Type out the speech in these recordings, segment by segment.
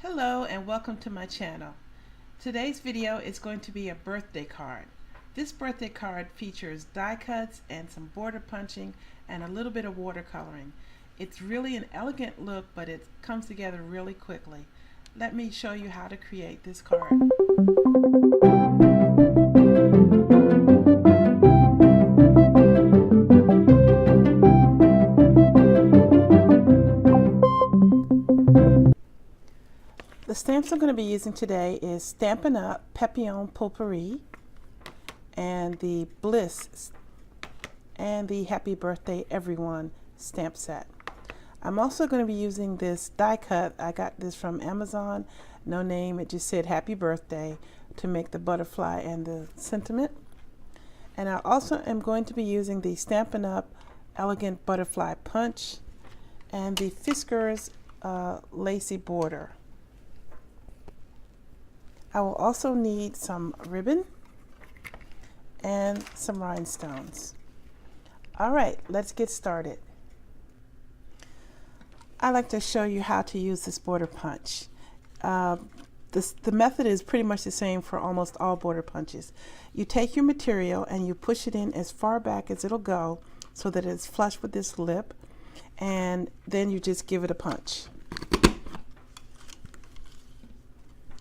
Hello and welcome to my channel. Today's video is going to be a birthday card. This birthday card features die cuts and some border punching and a little bit of watercoloring. It's really an elegant look, but it comes together really quickly. Let me show you how to create this card. The stamps I'm going to be using today is Stampin Up Papillion Potpourri and the Bliss and the Happy Birthday Everyone stamp set. I'm also going to be using this die cut. I got this from Amazon. No name, it just said Happy Birthday to make the butterfly and the sentiment. And I also am going to be using the Stampin Up Elegant Butterfly punch and the Fiskars Lacey border. I will also need some ribbon and some rhinestones. All right, let's get started. I like to show you how to use this border punch. The method is pretty much the same for almost all border punches. You take your material and you push it in as far back as it'll go so that it's flush with this lip, and then you just give it a punch.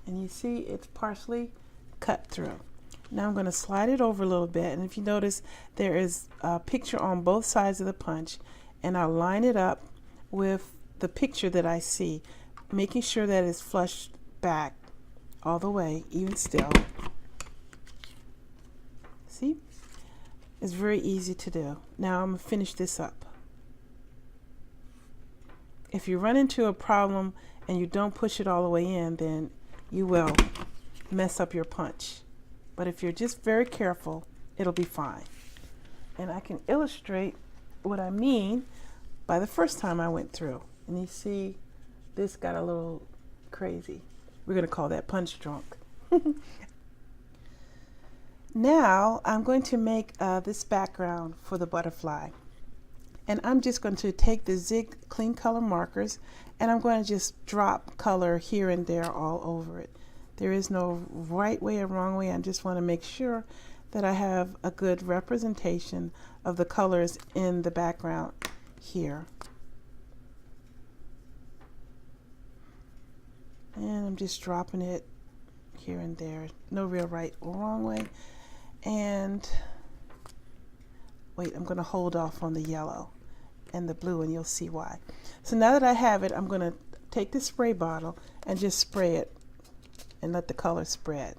And you see it's partially cut through. Now I'm going to slide it over a little bit, and if you notice there is a picture on both sides of the punch, and I'll line it up with the picture that I see, making sure that it's flushed back all the way, even still. See? It's very easy to do. Now I'm going to finish this up. If you run into a problem and you don't push it all the way in, then you will mess up your punch. But if you're just very careful, it'll be fine. And I can illustrate what I mean by the first time I went through. And you see, this got a little crazy. We're going to call that punch drunk. Now I'm going to make this background for the butterfly. And I'm just going to take the Zig clean color markers and I'm going to just drop color here and there all over it. There is no right way or wrong way. I just want to make sure that I have a good representation of the colors in the background here. And I'm just dropping it here and there. No real right or wrong way. And wait, I'm going to hold off on the yellow and the blue, and you'll see why. So now that I have it, I'm going to take the spray bottle and just spray it and let the color spread.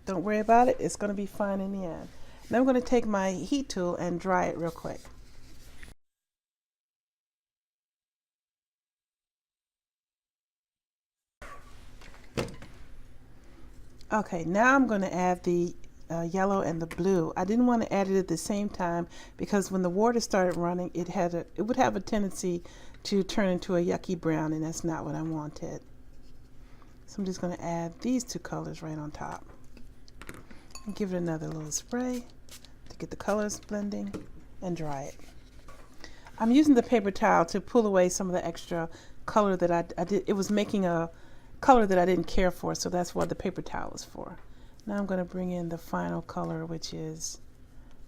Don't worry about it, it's going to be fine in the end. Now I'm going to take my heat tool and dry it real quick. Okay, now I'm going to add the yellow and the blue. I didn't want to add it at the same time because when the water started running, it would have a tendency to turn into a yucky brown, and that's not what I wanted. So I'm just going to add these two colors right on top and give it another little spray to get the colors blending and dry it. I'm using the paper towel to pull away some of the extra color that I did. It was making a color that I didn't care for, so that's what the paper towel is for. Now I'm going to bring in the final color, which is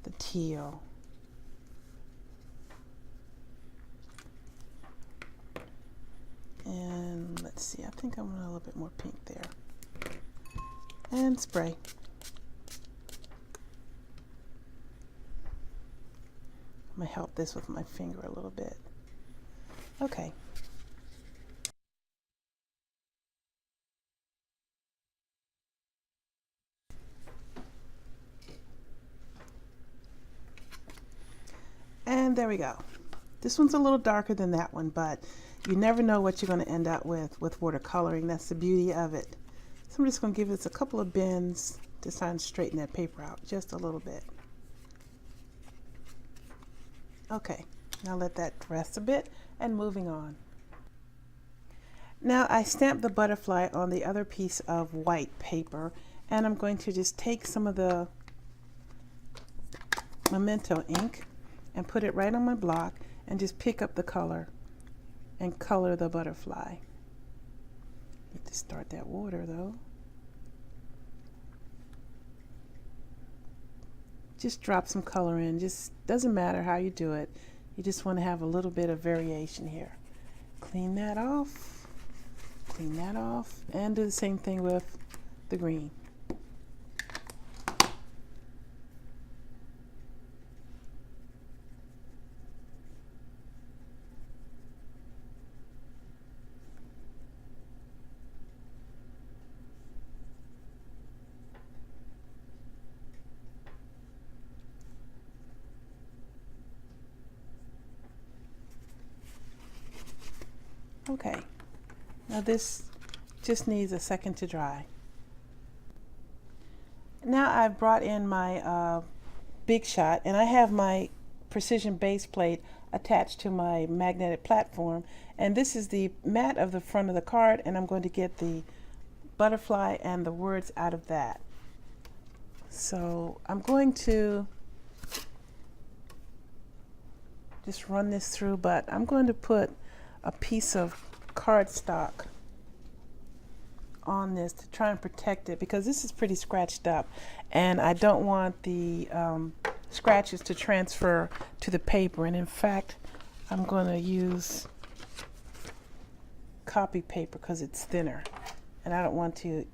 the teal. And let's see, I think I want a little bit more pink there. And spray. I'm going to help this with my finger a little bit. Okay. And there we go. This one's a little darker than that one, but you never know what you're going to end up with watercoloring. That's the beauty of it. So I'm just going to give this a couple of bends to try and straighten that paper out just a little bit. Okay, now let that rest a bit and moving on. Now I stamped the butterfly on the other piece of white paper, and I'm going to just take some of the Memento ink and put it right on my block and just pick up the color and color the butterfly. Need to start that water though. Just drop some color in. Just doesn't matter how you do it. You just want to have a little bit of variation here. Clean that off. Clean that off. And do the same thing with the green. Okay, now this just needs a second to dry. Now I've brought in my Big Shot, and I have my precision base plate attached to my magnetic platform, and this is the mat of the front of the card, and I'm going to get the butterfly and the words out of that. So I'm going to just run this through, but I'm going to put a piece of cardstock on this to try and protect it, because this is pretty scratched up and I don't want the scratches to transfer to the paper. And in fact, I'm going to use copy paper because it's thinner and I don't want to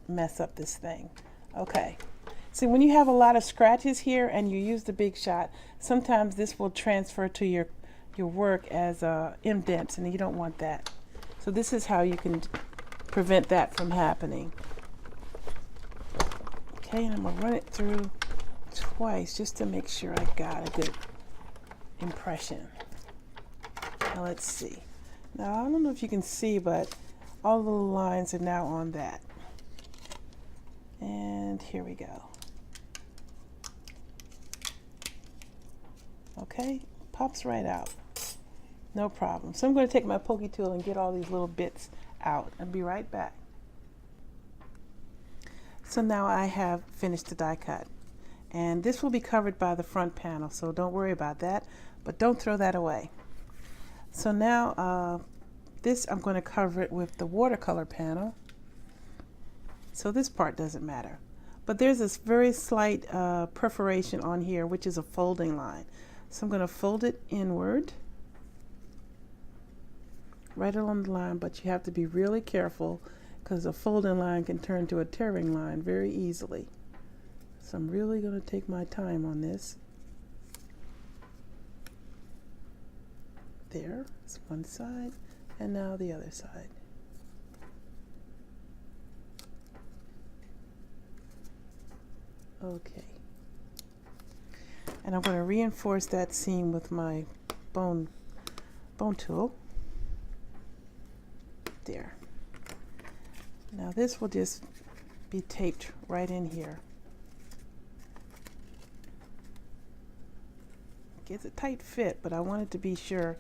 mess up this thing. Okay, see, when you have a lot of scratches here and you use the Big Shot, sometimes this will transfer to your work as indents, and you don't want that. So this is how you can prevent that from happening. Okay, and I'm going to run it through twice just to make sure I got a good impression. Now let's see. Now I don't know if you can see, but all the lines are now on that. And here we go. Okay, pops right out. No problem. So I'm going to take my pokey tool and get all these little bits out and be right back. So now I have finished the die cut, and this will be covered by the front panel, so don't worry about that, but don't throw that away. So now this, I'm going to cover it with the watercolor panel, so this part doesn't matter. But there's this very slight perforation on here, which is a folding line. So I'm going to fold it inward, right along the line, but you have to be really careful because a folding line can turn to a tearing line very easily. So I'm really going to take my time on this. There, it's one side, and now the other side. Okay. And I'm going to reinforce that seam with my bone tool. There. Now this will just be taped right in here. It gives a tight fit, but I wanted to be sure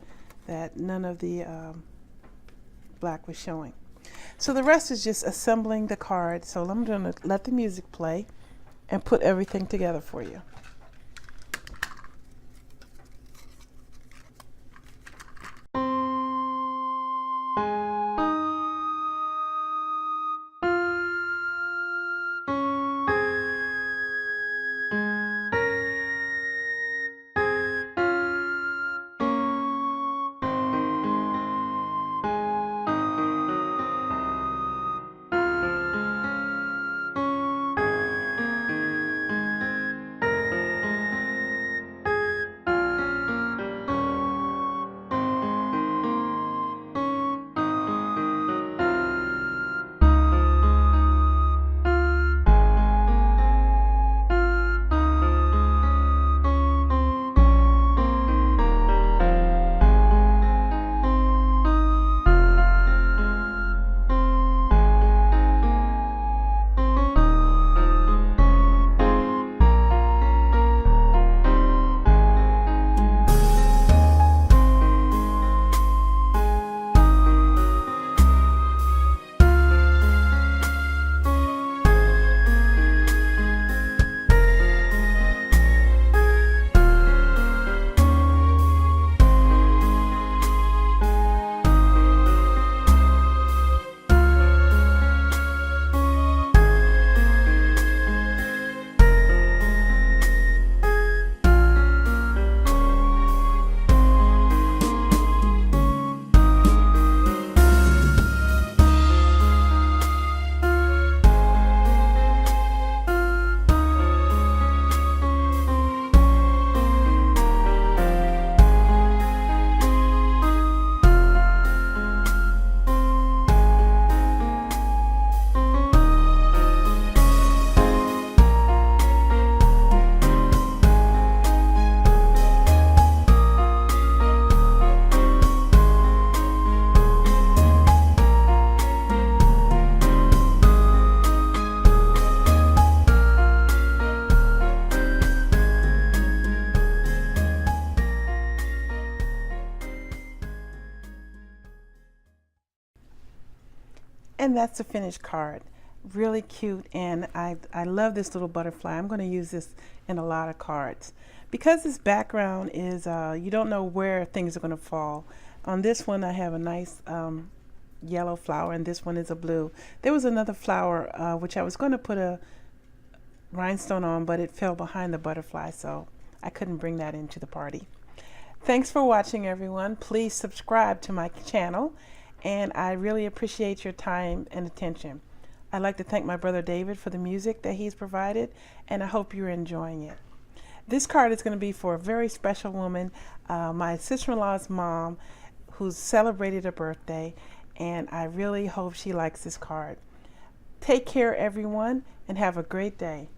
that none of the black was showing. So the rest is just assembling the card. So I'm going to let the music play and put everything together for you. And that's the finished card. Really cute, and I love this little butterfly. I'm going to use this in a lot of cards. Because this background is, you don't know where things are going to fall. On this one I have a nice yellow flower, and this one is a blue. There was another flower which I was going to put a rhinestone on, but it fell behind the butterfly, so I couldn't bring that into the party. Thanks for watching, everyone. Please subscribe to my channel, and I really appreciate your time and attention. I'd like to thank my brother David for the music that he's provided, and I hope you're enjoying it. This card is going to be for a very special woman, my sister-in-law's mom, who's celebrated a birthday, and I really hope she likes this card. Take care, everyone, and have a great day.